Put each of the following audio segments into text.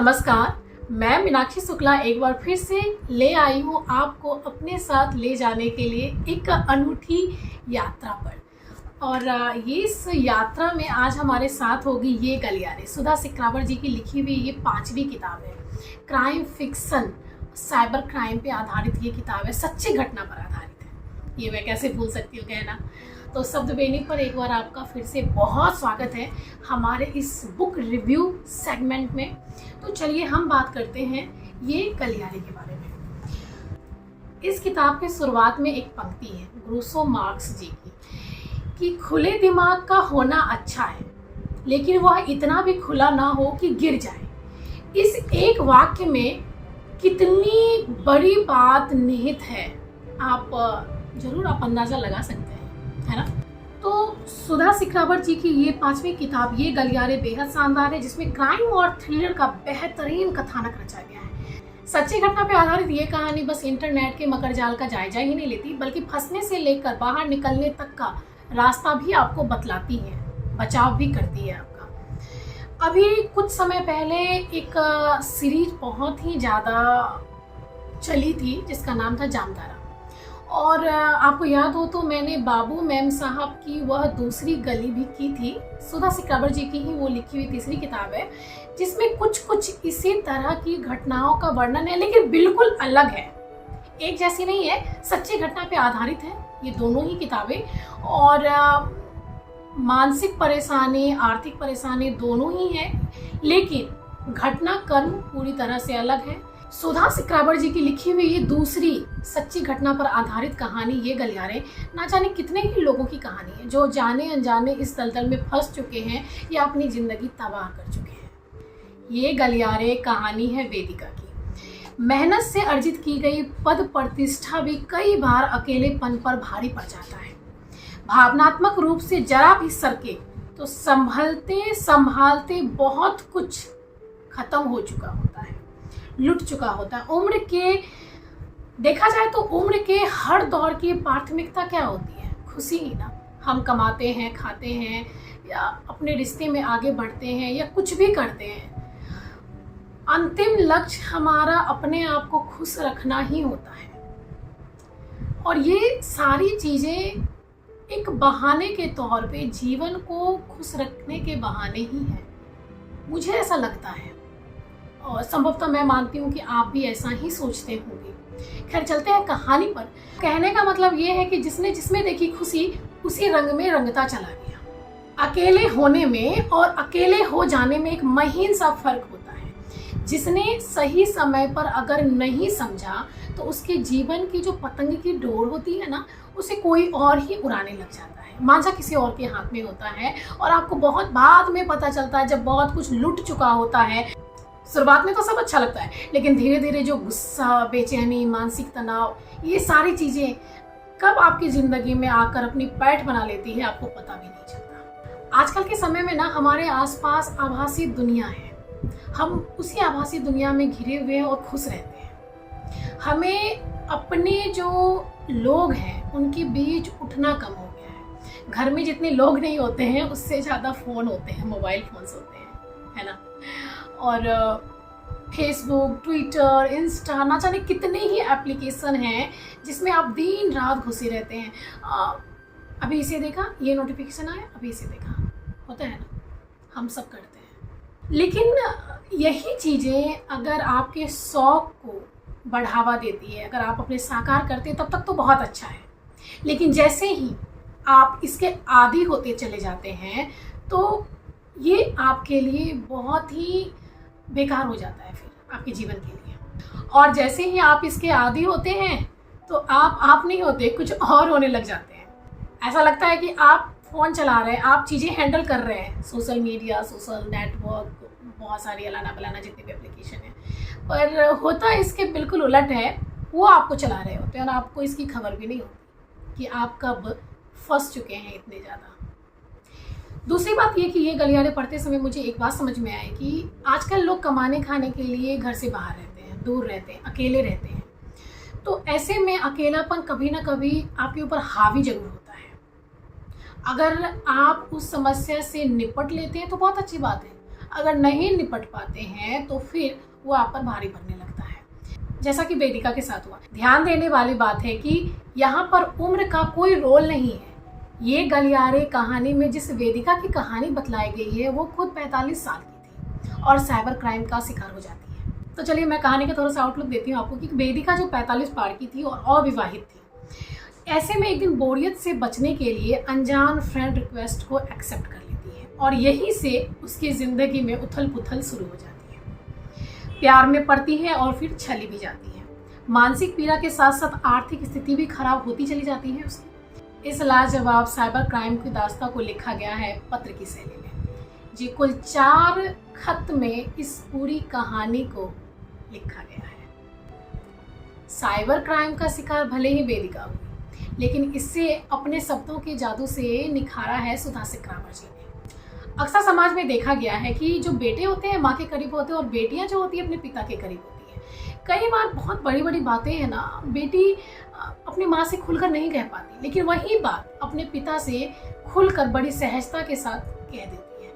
नमस्कार, मैं मीनाक्षी शुक्ला एक बार फिर से ले आई हूँ आपको अपने साथ ले जाने के लिए एक अनूठी यात्रा पर। और ये इस यात्रा में आज हमारे साथ होगी ये गलियारे। सुधा सिक्रावर जी की लिखी हुई ये 5वीं किताब है। क्राइम फिक्शन, साइबर क्राइम पे आधारित ये किताब है, सच्ची घटना पर आधारित है। ये मैं कैसे भूल सकती हूँ कहना। तो शब्द बेनी पर एक बार आपका फिर से बहुत स्वागत है हमारे इस बुक रिव्यू सेगमेंट में। तो चलिए हम बात करते हैं ये गलियारे के बारे में। इस किताब की शुरुआत में एक पंक्ति है ग्रूसो मार्क्स जी की कि खुले दिमाग का होना अच्छा है, लेकिन वह इतना भी खुला ना हो कि गिर जाए। इस एक वाक्य में कितनी बड़ी बात निहित है, आप जरूर अंदाजा लगा सकते हैं, है ना। तो सुधा सिक्रावर जी की ये 5वीं किताब ये गलियारे बेहद शानदार है, जिसमें क्राइम और थ्रिलर का बेहतरीन कथानक रचा गया है। सच्ची घटना पर आधारित ये कहानी बस इंटरनेट के मकड़जाल का जायजा ही नहीं लेती, बल्कि फंसने से लेकर बाहर निकलने तक का रास्ता भी आपको बतलाती है, बचाव भी करती है आपका। अभी कुछ समय पहले एक सीरीज बहुत ही ज़्यादा चली थी जिसका नाम था जामतारा, और आपको याद हो तो मैंने बाबू मैम साहब की वह दूसरी गली भी की थी। सुधा सिक्रावर जी की ही वो लिखी हुई तीसरी किताब है, जिसमें कुछ इसी तरह की घटनाओं का वर्णन है, लेकिन बिल्कुल अलग है, एक जैसी नहीं है, सच्ची घटना पे आधारित है ये दोनों ही किताबें। और मानसिक परेशानी, आर्थिक परेशानी दोनों ही है, लेकिन घटनाक्रम पूरी तरह से अलग है। सुधा सिक्रावर जी की लिखी हुई ये दूसरी सच्ची घटना पर आधारित कहानी ये गलियारे ना जाने कितने ही लोगों की कहानी है, जो जाने अनजाने इस दलदल में फंस चुके हैं या अपनी जिंदगी तबाह कर चुके हैं। ये गलियारे कहानी है वेदिका की। मेहनत से अर्जित की गई पद प्रतिष्ठा भी कई बार अकेलेपन पर भारी पड़ जाता है। भावनात्मक रूप से जरा भी सरके तो संभलते संभालते बहुत कुछ खत्म हो चुका होता है, लुट चुका होता है। उम्र के देखा जाए तो उम्र के हर दौर की प्राथमिकता क्या होती है? खुशी ही ना। हम कमाते हैं, खाते हैं, या अपने रिश्ते में आगे बढ़ते हैं, या कुछ भी करते हैं, अंतिम लक्ष्य हमारा अपने आप को खुश रखना ही होता है। और ये सारी चीज़ें एक बहाने के तौर पे जीवन को खुश रखने के बहाने ही हैं, मुझे ऐसा लगता है। और संभवतः मैं मानती हूँ कि आप भी ऐसा ही सोचते होंगे। खैर चलते हैं कहानी पर। कहने का मतलब ये है कि जिसने जिसमें देखी खुशी उसी रंग में रंगता चला गया। अकेले होने में और अकेले हो जाने में एक महीन सा फर्क होता है। जिसने सही समय पर अगर नहीं समझा तो उसके जीवन की जो पतंग की डोर होती है ना, उसे कोई और ही उड़ाने लग जाता है, मांझा किसी और के हाथ में होता है। और आपको बहुत बाद में पता चलता है, जब बहुत कुछ लुट चुका होता है। शुरुआत में तो सब अच्छा लगता है, लेकिन धीरे धीरे जो गुस्सा, बेचैनी, मानसिक तनाव, ये सारी चीज़ें कब आपकी ज़िंदगी में आकर अपनी पैठ बना लेती है आपको पता भी नहीं चलता। आजकल के समय में ना हमारे आसपास आभासी दुनिया है, हम उसी आभासी दुनिया में घिरे हुए हैं और खुश रहते हैं। हमें अपने जो लोग हैं उनके बीच उठना कम हो गया है। घर में जितने लोग नहीं होते हैं उससे ज़्यादा फ़ोन होते हैं, मोबाइल फ़ोन्स होते हैं, है ना। और फेसबुक, ट्विटर, इंस्टा, ना जाने कितने ही एप्लीकेशन हैं जिसमें आप दिन रात घुसे रहते हैं। अभी इसे देखा, ये नोटिफिकेशन आया, अभी इसे देखा, होता है ना, हम सब करते हैं। लेकिन यही चीज़ें अगर आपके शौक़ को बढ़ावा देती है, अगर आप अपने साकार करते हैं, तब तक तो बहुत अच्छा है। लेकिन जैसे ही आप इसके आदी होते चले जाते हैं तो ये आपके लिए बहुत ही बेकार हो जाता है फिर आपके जीवन के लिए। और जैसे ही आप इसके आदी होते हैं तो आप नहीं होते, कुछ और होने लग जाते हैं। ऐसा लगता है कि आप फ़ोन चला रहे हैं, आप चीज़ें हैंडल कर रहे हैं, सोशल मीडिया, सोशल नेटवर्क, बहुत सारी अलाना बलाना जितनी भी एप्लीकेशन है, पर होता इसके बिल्कुल उलट है। वो आपको चला रहे होते हैं और आपको इसकी खबर भी नहीं होती कि आप कब फंस चुके हैं इतने ज़्यादा। दूसरी बात ये कि ये गलियारे पढ़ते समय मुझे एक बात समझ में आई कि आजकल लोग कमाने खाने के लिए घर से बाहर रहते हैं, दूर रहते हैं, अकेले रहते हैं। तो ऐसे में अकेलापन कभी ना कभी आपके ऊपर हावी जरूर होता है। अगर आप उस समस्या से निपट लेते हैं तो बहुत अच्छी बात है। अगर नहीं निपट पाते हैं तो फिर वो आप पर भारी पड़ने लगता है, जैसा कि वेदिका के साथ हुआ। ध्यान देने वाली बात है कि यहाँ पर उम्र का कोई रोल नहीं है। ये गलियारे कहानी में जिस वेदिका की कहानी बतलाई गई है वो खुद 45 साल की थी और साइबर क्राइम का शिकार हो जाती है। तो चलिए मैं कहानी का थोड़ा सा आउटलुक देती हूँ आपको कि वेदिका जो 45 पार की थी और अविवाहित थी, ऐसे में एक दिन बोरियत से बचने के लिए अनजान फ्रेंड रिक्वेस्ट को एक्सेप्ट कर लेती है और यहीं से उसकी ज़िंदगी में उथल पुथल शुरू हो जाती है। प्यार में पड़ती है और फिर छली भी जाती है। मानसिक पीड़ा के साथ साथ आर्थिक स्थिति भी खराब होती चली जाती है उसकी। इस लाजवाब साइबर क्राइम की दास्तां को लिखा गया है पत्र की शैली में, जी कुल 4 खत में इस पूरी कहानी को लिखा गया है। साइबर क्राइम का शिकार भले ही वेदिका हुई, लेकिन इससे अपने शब्दों के जादू से निखारा है सुधा सिकरावर जी ने। अक्सर समाज में देखा गया है कि जो बेटे होते हैं माँ के करीब होते हैं और बेटियां जो होती है अपने पिता के करीब होती है। कई बार बहुत बड़ी बड़ी बातें हैं ना, बेटी अपनी माँ से खुलकर नहीं कह पाती, लेकिन वही बात अपने पिता से खुलकर बड़ी सहजता के साथ कह देती है।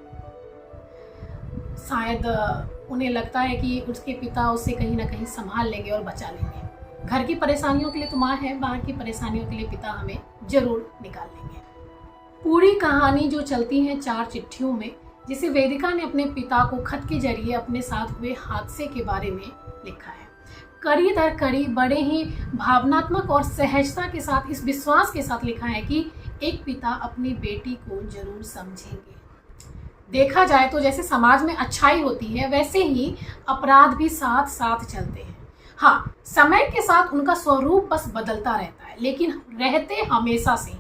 शायद उन्हें लगता है कि उसके पिता उसे कहीं ना कहीं संभाल लेंगे और बचा लेंगे। घर की परेशानियों के लिए तो माँ है, बाहर की परेशानियों के लिए पिता हमें जरूर निकाल लेंगे। पूरी कहानी जो चलती है 4 चिट्ठियों में, जिसे वेदिका ने अपने पिता को खत के जरिए अपने साथ हुए हादसे के बारे में लिखा है। कड़ी दर कड़ी बड़े ही भावनात्मक और सहजता के साथ, इस विश्वास के साथ लिखा है कि एक पिता अपनी बेटी को जरूर समझेंगे। देखा जाए तो जैसे समाज में अच्छाई होती है, वैसे ही अपराध भी साथ साथ चलते हैं। हाँ, समय के साथ उनका स्वरूप बस बदलता रहता है, लेकिन रहते हमेशा से ही।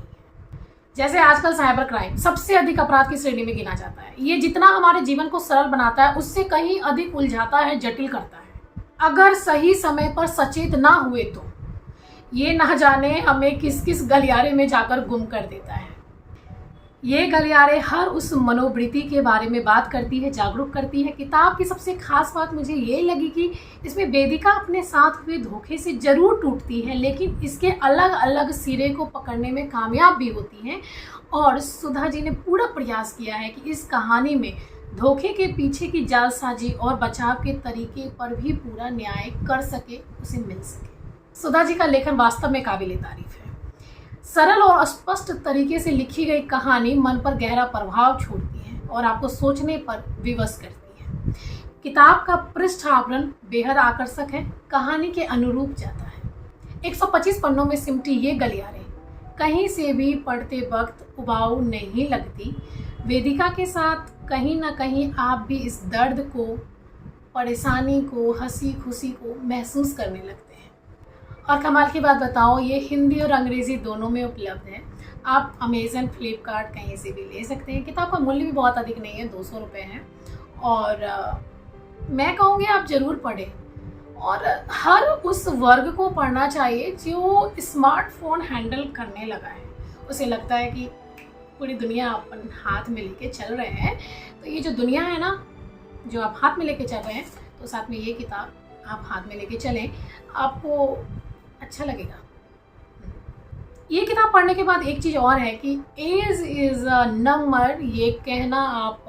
जैसे आजकल साइबर क्राइम सबसे अधिक अपराध की श्रेणी में गिना जाता है। ये जितना हमारे जीवन को सरल बनाता है, उससे कहीं अधिक उलझाता है, जटिल करता है। अगर सही समय पर सचेत ना हुए तो ये ना जाने हमें किस किस गलियारे में जाकर गुम कर देता है। ये गलियारे हर उस मनोवृत्ति के बारे में बात करती है, जागरूक करती है। किताब की सबसे खास बात मुझे ये लगी कि इसमें वेदिका अपने साथ हुए धोखे से जरूर टूटती है, लेकिन इसके अलग अलग सिरे को पकड़ने में कामयाब भी होती है। और सुधा जी ने पूरा प्रयास किया है कि इस कहानी में धोखे के पीछे की जालसाजी और बचाव के तरीके पर भी पूरा न्याय कर सके, उसे मिल सके। सुधा जी का लेखन वास्तव में काबिले तारीफ है। सरल और स्पष्ट तरीके से लिखी गई कहानी मन पर गहरा प्रभाव छोड़ती है और आपको सोचने पर विवश करती है। किताब का पृष्ठ आवरण बेहद आकर्षक है, कहानी के अनुरूप जाता है। 125 पन्नों में सिमटी ये गलियारे कहीं से भी पढ़ते वक्त उबाऊ नहीं लगती। वेदिका के साथ कहीं ना कहीं आप भी इस दर्द को, परेशानी को, हंसी खुशी को महसूस करने लगते हैं। और कमाल की बात बताओ, ये हिंदी और अंग्रेज़ी दोनों में उपलब्ध है। आप अमेज़न, फ्लिपकार्ट कहीं से भी ले सकते हैं। किताब का मूल्य भी बहुत अधिक नहीं है, 200 रुपये है। और मैं कहूँगी आप ज़रूर पढ़ें। और हर उस वर्ग को पढ़ना चाहिए जो स्मार्टफोन हैंडल करने लगा है। उसे लगता है कि पूरी दुनिया अपन हाथ में लेके चल रहे हैं, तो ये जो दुनिया है ना, जो आप हाथ में लेके चल रहे हैं, तो साथ में ये किताब आप हाथ में लेके चलें, आपको अच्छा लगेगा। ये किताब पढ़ने के बाद एक चीज़ और है कि एज इज़ अ नंबर, ये कहना आप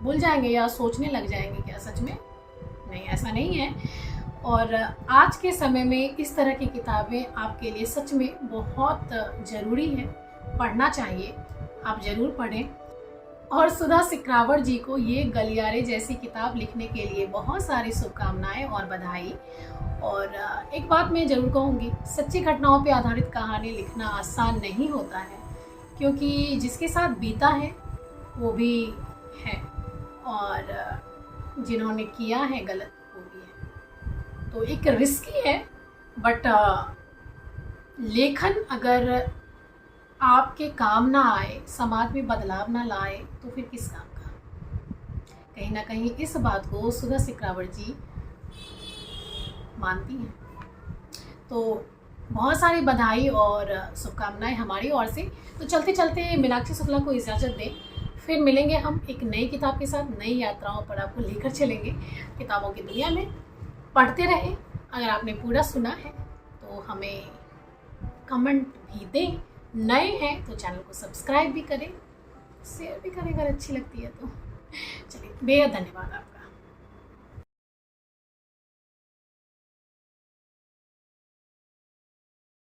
भूल जाएंगे या सोचने लग जाएंगे क्या सच में? नहीं, ऐसा नहीं है। और आज के समय में इस तरह की किताबें आपके लिए सच में बहुत ज़रूरी है, पढ़ना चाहिए। आप ज़रूर पढ़ें। और सुधा सिकरावर जी को ये गलियारे जैसी किताब लिखने के लिए बहुत सारी शुभकामनाएं और बधाई। और एक बात मैं ज़रूर कहूँगी, सच्ची घटनाओं पर आधारित कहानी लिखना आसान नहीं होता है, क्योंकि जिसके साथ बीता है वो भी है और जिन्होंने किया है गलत वो भी है। तो एक रिस्की है, बट लेखन अगर आपके काम ना आए, समाज में बदलाव ना लाए, तो फिर किस काम का? कहीं ना कहीं इस बात को सुधा सिकरावर जी मानती हैं। तो बहुत सारी बधाई और शुभकामनाएं हमारी ओर से। तो चलते चलते मीनाक्षी शुक्ला को इजाज़त दें, फिर मिलेंगे हम एक नई किताब के साथ, नई यात्राओं पर आपको लेकर चलेंगे किताबों की दुनिया में। पढ़ते रहें। अगर आपने पूरा सुना है तो हमें कमेंट भी दें। नए हैं तो चैनल को सब्सक्राइब भी करें, शेयर भी करें अगर अच्छी लगती है तो। चलिए। बेहद धन्यवाद आपका।